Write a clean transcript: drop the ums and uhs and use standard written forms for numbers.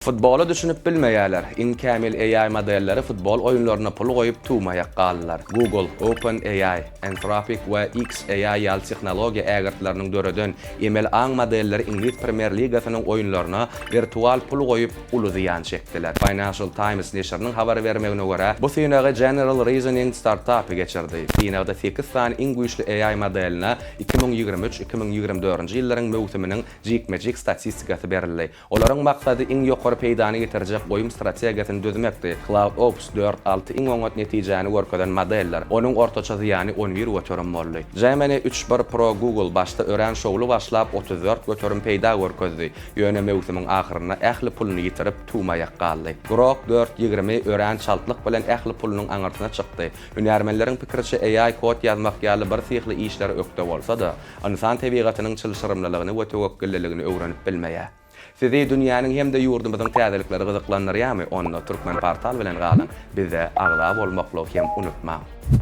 Futbolu düşünüp bilmeýärler. Inkamil AI modelleri futbol oyunlaryna pul goýup tuğmaya galdylar. Google, OpenAI, Anthropic we xAI ýaly tehnologiýa ägertleriniň döreden emel aň modelleri Ingliz Premier Ligasynyň oyunlaryna virtual pul goýup uly ziýan çekdiler. Financial Times neşriniň habar bermegine görä, bu synagy General Reasoning startupy geçirdi. Synagda 8 sany iň güýçli AI modeline 2023-2024 ýyllaryň mewsumynyň jikmejik statistikasy berildi. Olaryň maksady iň ýokary peýdany getirjek goýum strategiýasyny düzmekdi. CloudOps 4.6 iň oňat netijäni görkezden modeller. Onuň ortaça zyany 11 götürüm boldy. Gemini 3.1 Pro Google başda ören şowlu başlap 34 götürüm peýda görkezdi. Ýöne mewsumyň ahyryna ähli pulny ýitirip tuğmaýa galdy. Grok 4.20 ören çaltlyk bilen ähli pulunyň aňartyna çykdy. Hünärmenleriň pikirçe AI kod ýazmak ýaly bir syhly işler ökde bolsa da, insan tabigatynyň çylşyrymlylygyny we tewekkelliligini öwrenip bilmeýär. Sizi dünýäniň hemde ýurdumyzyň täzelikleri gyzyklanýarmy? Onda Türkmen portal bilen galyň. Bize agza bolmakly hem unutmaň.